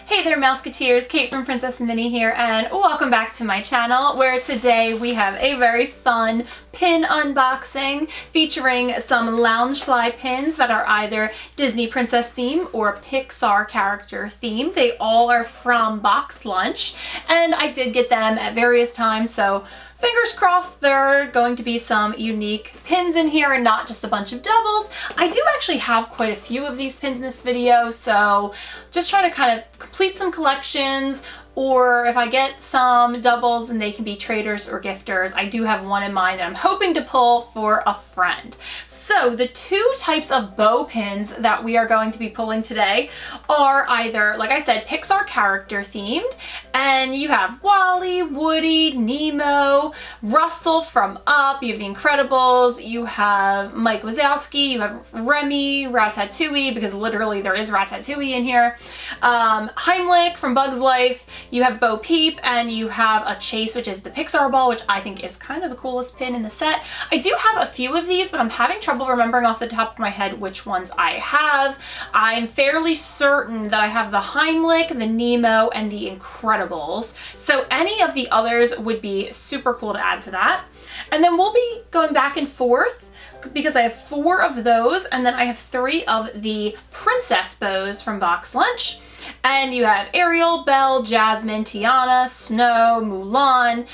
Hey there Mouseketeers, Kate from PrincessMinnie here, and welcome back to my channel, where today we have a very fun pin unboxing featuring some Loungefly pins that are either Disney princess theme or Pixar character theme. They all are from Box Lunch, and I did get them at various times, so fingers crossed there are going to be some unique pins in here and not just a bunch of doubles. I do actually have quite a few of these pins in this video, so just trying to kind of complete some collections, or if I get some doubles and they can be traders or gifters. I do have one in mind that I'm hoping to pull for a friend. So the two types of bow pins that we are going to be pulling today are either, like I said, Pixar character themed, and you have Wally, Woody, Nemo, Russell from Up, you have The Incredibles, you have Mike Wazowski, you have Remy, Ratatouille, because literally there is Ratatouille in here, Heimlich from Bug's Life, you have Bo Peep, and you have a Chase, which is the Pixar ball, which I think is kind of the coolest pin in the set. I do have a few of these, but I'm having trouble remembering off the top of my head which ones I have. I'm fairly certain that I have the Heimlich, the Nemo, and the Incredibles. So any of the others would be super cool to add to that. And then we'll be going back and forth because I have 4 of those, and then I have 3 of the princess bows from Box Lunch. And you have Ariel, Belle, Jasmine, Tiana, Snow, Mulan,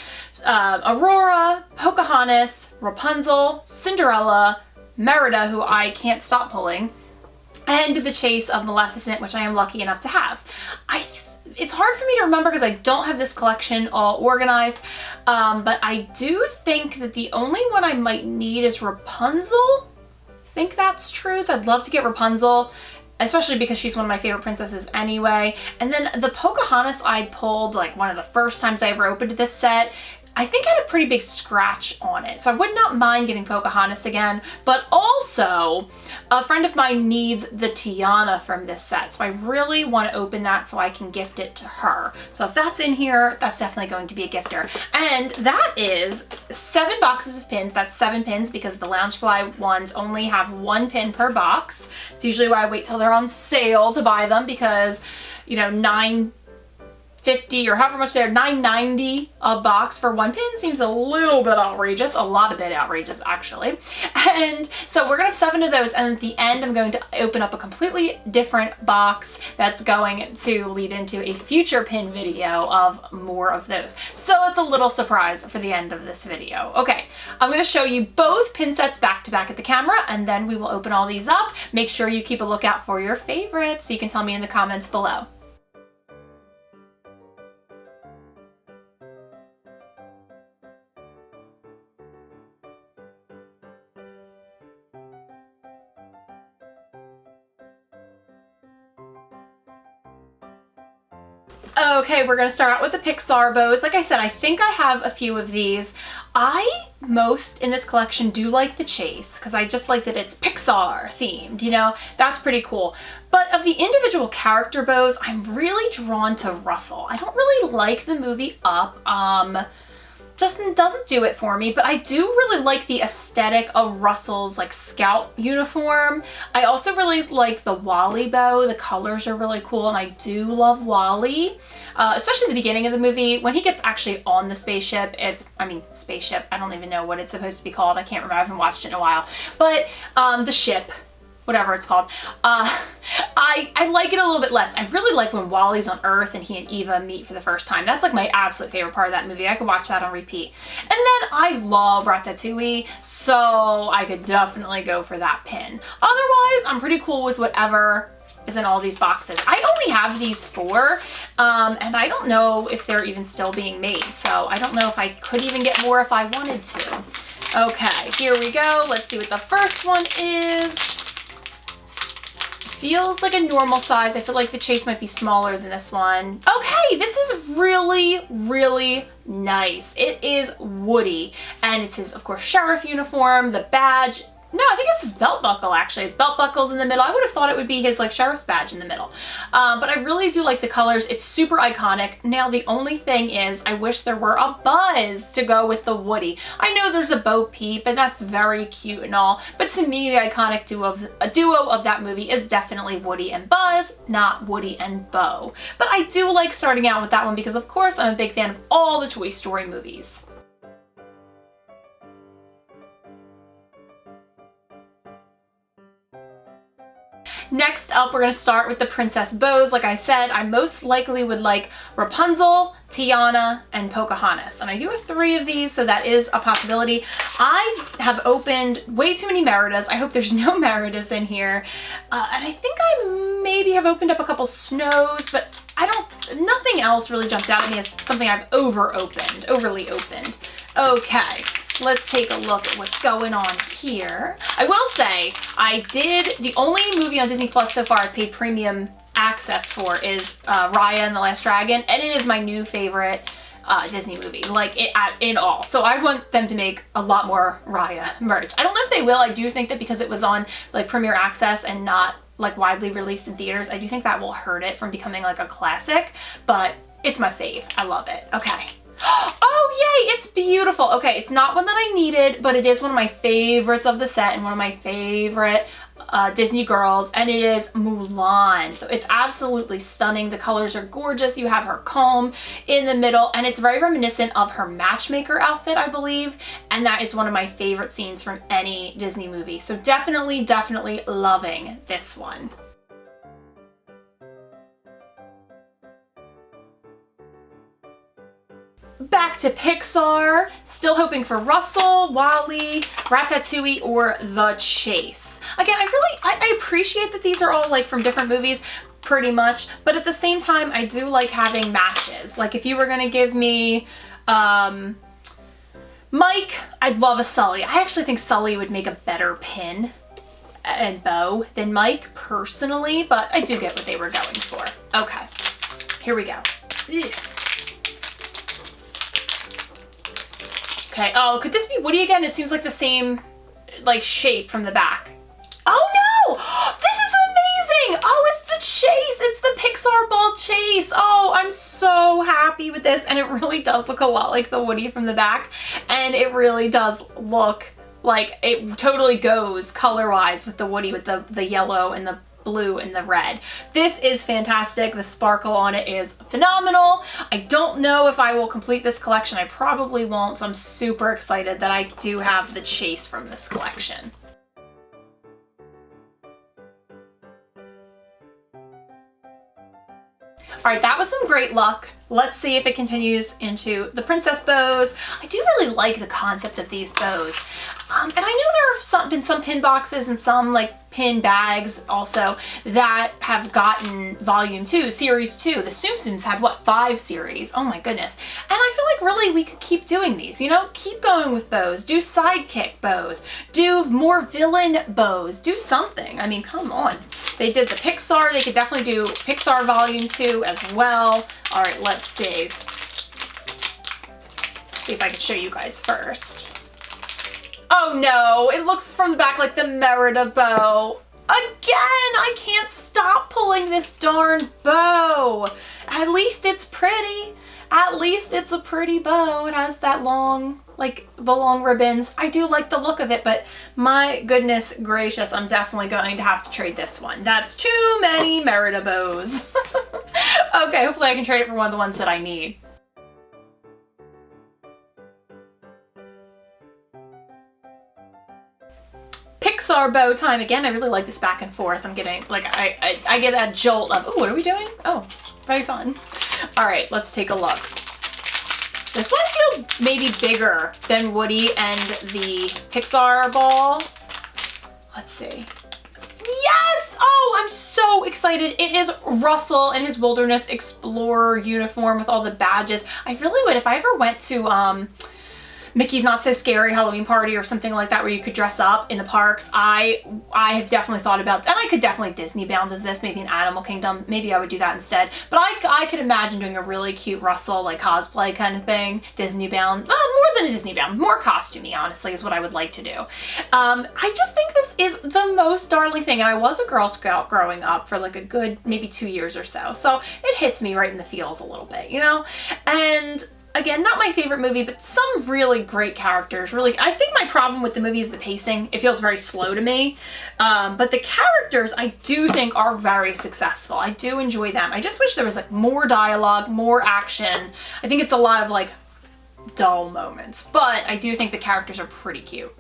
Aurora, Pocahontas, Rapunzel, Cinderella, Merida, who I can't stop pulling, and the Chase of Maleficent, which I am lucky enough to have. It's hard for me to remember because I don't have this collection all organized, but I do think that the only one I might need is Rapunzel. I think that's true, so I'd love to get Rapunzel, especially because she's one of my favorite princesses anyway. And then the Pocahontas I pulled like one of the first times I ever opened this set, I think had a pretty big scratch on it. So I would not mind getting Pocahontas again, but also a friend of mine needs the Tiana from this set. So I really want to open that so I can gift it to her. So if that's in here, that's definitely going to be a gifter. And that is 7 boxes of pins. That's 7 pins because the Loungefly ones only have 1 pin per box. It's usually why I wait till they're on sale to buy them because, you know, $9.50 or however much they're, $9.90 a box for 1 pin seems a little bit outrageous, a lot of bit outrageous actually. And so we're gonna have 7 of those, and at the end I'm going to open up a completely different box that's going to lead into a future pin video of more of those. So it's a little surprise for the end of this video. Okay, I'm gonna show you both pin sets back to back at the camera, and then we will open all these up. Make sure you keep a lookout for your favorites so you can tell me in the comments below. Okay, we're gonna start out with the Pixar bows. Like I said, I think I have a few of these. I most in this collection do like the Chase because I just like that it's Pixar themed, you know, that's pretty cool. But of the individual character bows, I'm really drawn to Russell. I don't really like the movie Up. Just doesn't do it for me, but I do really like the aesthetic of Russell's like scout uniform. I also really like the Wally bow. The colors are really cool, and I do love Wally, especially the beginning of the movie when he gets actually on the spaceship. Spaceship, I don't even know what it's supposed to be called. I can't remember, I haven't watched it in a while, but the ship, whatever it's called. I like it a little bit less. I really like when Wally's on Earth and he and Eva meet for the first time. That's like my absolute favorite part of that movie. I could watch that on repeat. And then I love Ratatouille, so I could definitely go for that pin. Otherwise, I'm pretty cool with whatever is in all these boxes. I only have these 4, and I don't know if they're even still being made, so I don't know if I could even get more if I wanted to. Okay, here we go. Let's see what the first one is. Feels like a normal size. I feel like the Chase might be smaller than this one. Okay, this is really, really nice. It is Woody, and it's his, of course, sheriff uniform. The badge No, I think it's his belt buckle, actually. His belt buckle's in the middle. I would have thought it would be his like sheriff's badge in the middle. But I really do like the colors. It's super iconic. Now, the only thing is I wish there were a Buzz to go with the Woody. I know there's a Bo Peep, and that's very cute and all. But to me, the iconic duo of that movie is definitely Woody and Buzz, not Woody and Bo. But I do like starting out with that one because, of course, I'm a big fan of all the Toy Story movies. Next up, we're going to start with the princess bows. Like I said, I most likely would like Rapunzel, Tiana, and Pocahontas. And I do have 3 of these, so that is a possibility. I have opened way too many Meridas. I hope there's no Meridas in here. And I think I maybe have opened up a couple Snows, but nothing else really jumps out at me as something I've overly opened. Okay. Let's take a look at what's going on here. I will say, the only movie on Disney Plus so far I've paid premium access for is Raya and the Last Dragon, and it is my new favorite Disney movie, like in all. So I want them to make a lot more Raya merch. I don't know if they will. I do think that because it was on like premiere access and not like widely released in theaters, I do think that will hurt it from becoming like a classic, but it's my fave. I love it. Okay. Oh, yay, it's beautiful. Okay, it's not one that I needed, but it is one of my favorites of the set and one of my favorite Disney girls, and it is Mulan. So it's absolutely stunning. The colors are gorgeous. You have her comb in the middle, and it's very reminiscent of her matchmaker outfit, I believe, and that is one of my favorite scenes from any Disney movie. So definitely loving this one. Back to Pixar, still hoping for Russell, Wally, Ratatouille, or The Chase. Again, I appreciate that these are all like from different movies pretty much, but at the same time, I do like having matches. Like if you were gonna give me Mike, I'd love a Sully. I actually think Sully would make a better pin and bow than Mike personally, but I do get what they were going for. Okay, here we go. Ugh. Okay, oh, could this be Woody again? It seems like the same, like, shape from the back. Oh no! This is amazing! Oh, it's the chase! It's the Pixar ball chase! Oh, I'm so happy with this, and it really does look a lot like the Woody from the back, and it really does look like it totally goes color-wise with the Woody with the yellow and the blue and the red. This is fantastic. The sparkle on it is phenomenal. I don't know if I will complete this collection. I probably won't, so I'm super excited that I do have the chase from this collection. All right, that was some great luck. Let's see if it continues into the princess bows. I do really like the concept of these bows. And I know there have been some pin boxes and some like pin bags also that have gotten volume 2, series 2. The Tsum Tsums had what, 5 series? Oh my goodness. And I feel like really we could keep doing these, you know, keep going with bows, do sidekick bows, do more villain bows, do something. I mean, come on. They did the Pixar, they could definitely do Pixar volume 2 as well. All right, let's see. See if I can show you guys first. Oh no, it looks from the back like the Merida bow. Again, I can't stop pulling this darn bow. At least it's pretty. At least it's a pretty bow. It has that long, like the long ribbons. I do like the look of it, but my goodness gracious, I'm definitely going to have to trade this one. That's too many Merida bows. Okay, hopefully I can trade it for one of the ones that I need. Pixar bow time again. I really like this back and forth. I'm getting like I get that jolt of, oh, what are we doing? Oh, very fun. All right, let's take a look. This one feels maybe bigger than Woody and the Pixar ball. Let's see. Yes! Oh, I'm so excited. It is Russell in his Wilderness Explorer uniform with all the badges. I really would, if I ever went to Mickey's Not So Scary Halloween Party or something like that where you could dress up in the parks. I have definitely thought about, and I could definitely Disney bound as this, maybe an Animal Kingdom, maybe I would do that instead. But I could imagine doing a really cute Russell like cosplay kind of thing, Disney bound, more than a Disney bound, more costumey honestly is what I would like to do. I just think this is the most darling thing, and I was a Girl Scout growing up for like a good maybe 2 years or so it hits me right in the feels a little bit, you know? And again, not my favorite movie, but some really great characters. Really, I think my problem with the movie is the pacing. It feels very slow to me. But the characters, I do think are very successful. I do enjoy them. I just wish there was like more dialogue, more action. I think it's a lot of like dull moments, but I do think the characters are pretty cute.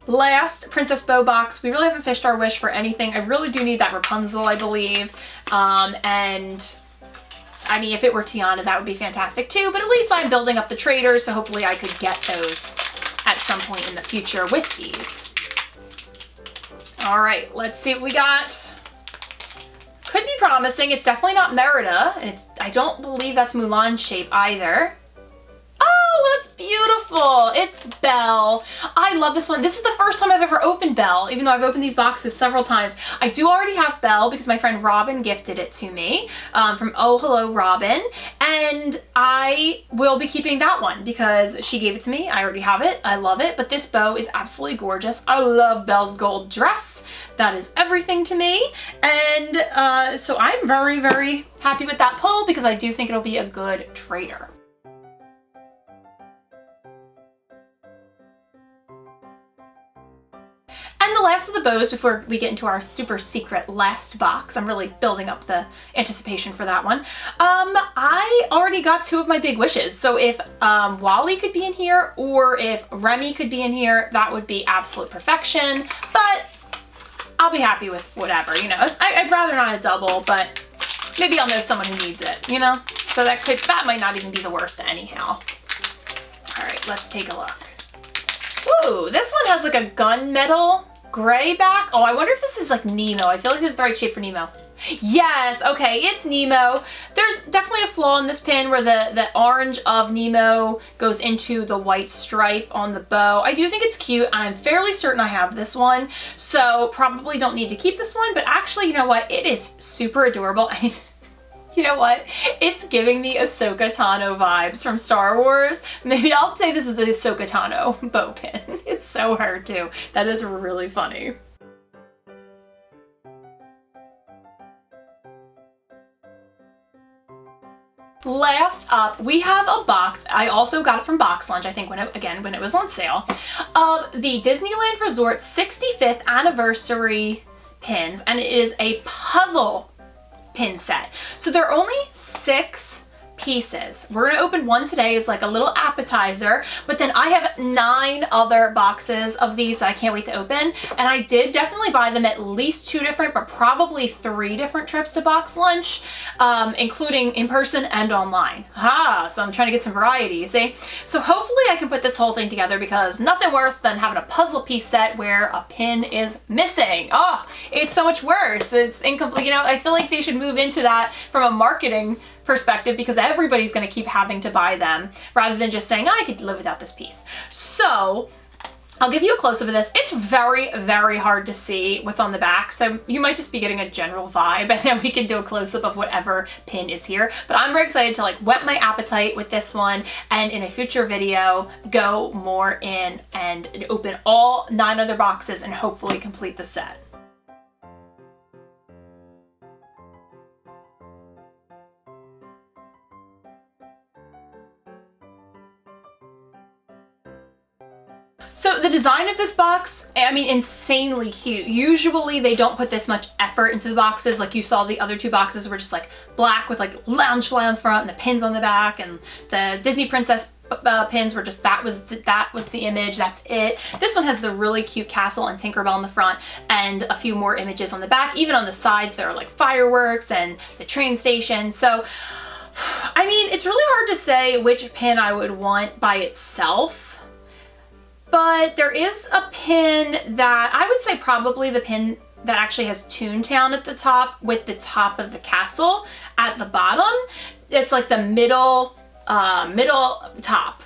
Last Princess Bow box. We really haven't fished our wish for anything. I really do need that Rapunzel, I believe. And I mean, if it were Tiana, that would be fantastic too, but at least I'm building up the traders, so hopefully I could get those at some point in the future with these. All right, let's see what we got. Could be promising. It's definitely not Merida, and I don't believe that's Mulan shape either. Oh, that's beautiful. It's Belle. I love this one. This is the first time I've ever opened Belle, even though I've opened these boxes several times. I do already have Belle because my friend Robin gifted it to me from Oh Hello Robin, and I will be keeping that one because she gave it to me. I already have it. I love it, but this bow is absolutely gorgeous. I love Belle's gold dress. That is everything to me, and so I'm very, very happy with that pull because I do think it'll be a good trader. And the last of the bows before we get into our super secret last box. I'm really building up the anticipation for that one. I already got 2 of my big wishes. So if Wally could be in here or if Remy could be in here, that would be absolute perfection. But I'll be happy with whatever, you know. I'd rather not a double, but maybe I'll know someone who needs it, you know? So that might not even be the worst anyhow. All right, let's take a look. Whoa, this one has like a gunmetal gray back. Oh, I wonder if this is like Nemo. I feel like this is the right shape for Nemo. Yes, okay, it's Nemo. There's definitely a flaw in this pin where the orange of Nemo goes into the white stripe on the bow. I do think it's cute, and I'm fairly certain I have this one, so probably don't need to keep this one, but actually, you know what? It is super adorable. You know what? It's giving me Ahsoka Tano vibes from Star Wars. Maybe I'll say this is the Ahsoka Tano bow pin. It's so her too. That is really funny. Last up, we have a box. I also got it from Box Lunch, I think, when it was on sale, of the Disneyland Resort 65th anniversary pins, and it is a puzzle pin set. So there are only 6 pieces. We're gonna open one today as like a little appetizer, but then I have 9 other boxes of these that I can't wait to open, and I did definitely buy them at least 2 different, but probably 3 different trips to Box Lunch, including in person and online. So I'm trying to get some variety, you see? So hopefully I can put this whole thing together because nothing worse than having a puzzle piece set where a pin is missing. Oh, it's so much worse. It's incomplete. You know, I feel like they should move into that from a marketing perspective because everybody's going to keep having to buy them rather than just saying, oh, I could live without this piece. So I'll give you a close-up of this. It's very, very hard to see what's on the back, so you might just be getting a general vibe, and then we can do a close-up of whatever pin is here. But I'm very excited to like whet my appetite with this one, and in a future video go more in and open all 9 other boxes and hopefully complete the set. So the design of this box, I mean, insanely cute. Usually they don't put this much effort into the boxes. Like you saw the other 2 boxes were just like black with like Loungefly on the front and the pins on the back, and the Disney Princess pins were just, that was the image, that's it. This one has the really cute castle and Tinkerbell on the front and a few more images on the back. Even on the sides there are like fireworks and the train station. So I mean, it's really hard to say which pin I would want by itself. But there is a pin that I would say probably the pin that actually has Toontown at the top with the top of the castle at the bottom. It's like the middle top.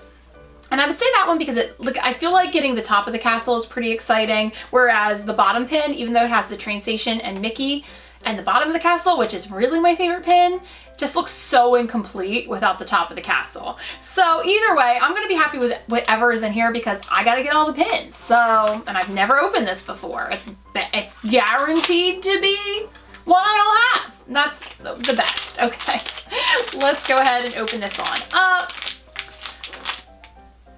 And I would say that one because I feel like getting the top of the castle is pretty exciting, whereas the bottom pin, even though it has the train station and Mickey and the bottom of the castle, which is really my favorite pin, just looks so incomplete without the top of the castle. So either way, I'm gonna be happy with whatever is in here because I gotta get all the pins. So, and I've never opened this before. It's guaranteed to be one I don't have. That's the best. Okay, let's go ahead and open this one up.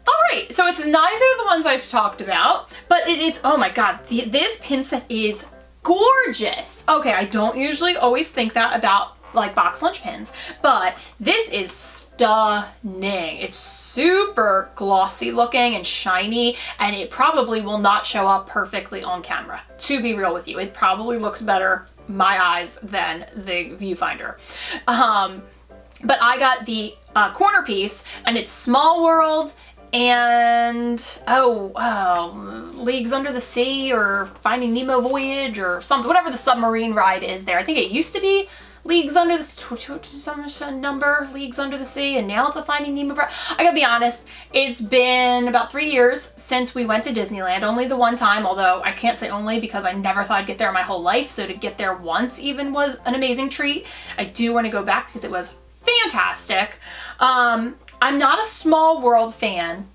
Alright, so it's neither of the ones I've talked about, but it is, oh my god, this pin set is gorgeous. Okay, I don't usually always think that about like box lunch pins, but this is stunning. It's super glossy looking and shiny, and it probably will not show up perfectly on camera. To be real with you, it probably looks better my eyes than the viewfinder. But I got the corner piece, and it's Small World and Leagues Under the Sea or Finding Nemo Voyage or something, whatever the submarine ride is there. I think it used to be Leagues Under the some number Leagues Under the Sea, and now it's a Finding Nemo. I gotta be honest, it's been about 3 years since we went to Disneyland. Only the one time, although I can't say only because I never thought I'd get there my whole life, so to get there once even was an amazing treat. I do want to go back because it was fantastic. I'm not a Small World fan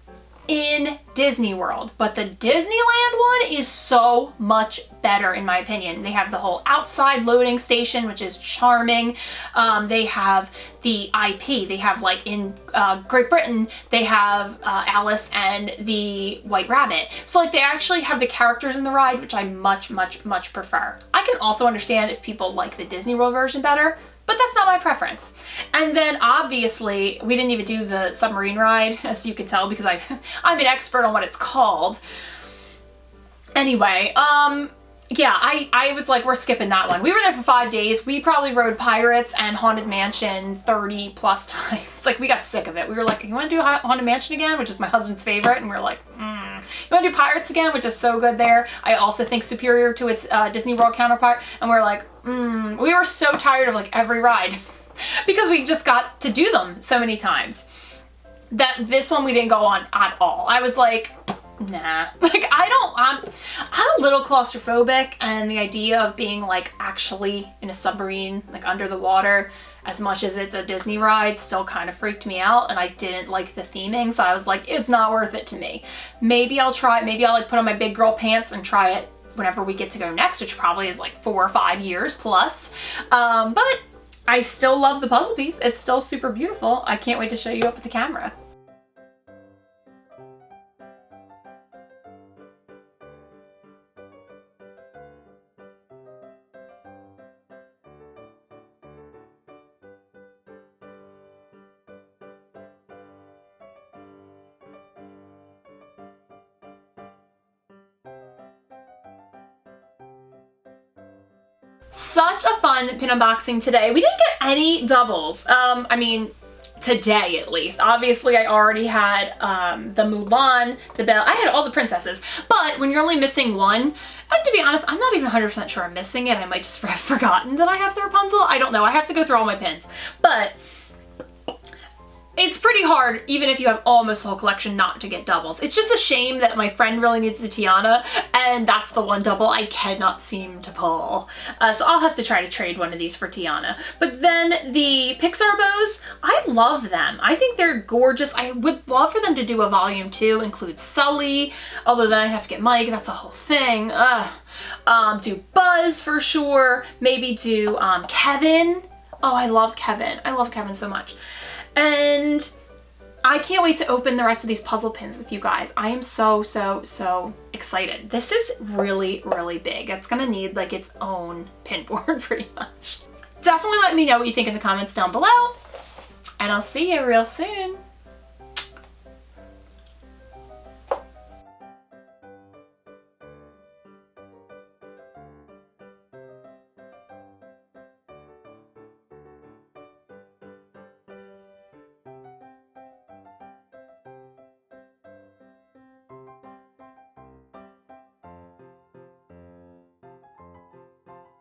in Disney World, but the Disneyland one is so much better in my opinion. They have the whole outside loading station, which is charming. They have the IP. They have, like in Great Britain, they have Alice and the White Rabbit. So like they actually have the characters in the ride, which I much prefer. I can also understand if people like the Disney World version better, but that's not my preference. And then obviously we didn't even do the submarine ride, as you can tell, because I'm an expert on what it's called. Anyway, yeah, I was like, we're skipping that one. We were there for 5 days. We probably rode Pirates and Haunted Mansion 30 plus times. Like we got sick of it. We were like, you want to do Haunted Mansion again? Which is my husband's favorite. And we are like, you want to do Pirates again? Which is so good there. I also think superior to its Disney World counterpart. And we're like, we were so tired of like every ride because we just got to do them so many times that this one we didn't go on at all. I was like, nah, like I'm a little claustrophobic, and the idea of being like actually in a submarine, like under the water, as much as it's a Disney ride, still kind of freaked me out, and I didn't like the theming, so I was like, it's not worth it to me. Maybe I'll try it. Maybe I'll like put on my big girl pants and try it whenever we get to go next, which probably is like 4 or 5 years plus. But I still love the puzzle piece. It's still super beautiful. I can't wait to show you up with the camera. Such a fun pin unboxing today. We didn't get any doubles. I mean, today at least. Obviously, I already had the Mulan, the Belle. I had all the princesses. But when you're only missing one, and to be honest, I'm not even 100% sure I'm missing it. I might just have forgotten that I have the Rapunzel. I don't know. I have to go through all my pins. But it's pretty hard, even if you have almost the whole collection, not to get doubles. It's just a shame that my friend really needs the Tiana, and that's the one double I cannot seem to pull. So I'll have to try to trade one of these for Tiana. But then the Pixar bows, I love them. I think they're gorgeous. I would love for them to do a volume 2, include Sully, although then I have to get Mike, that's a whole thing. Do Buzz for sure. Maybe do Kevin. Oh, I love Kevin. I love Kevin so much. And I can't wait to open the rest of these puzzle pins with you guys. I am so excited. This is really big. It's gonna need like its own pin board pretty much. Definitely let me know what you think in the comments down below, and I'll see you real soon.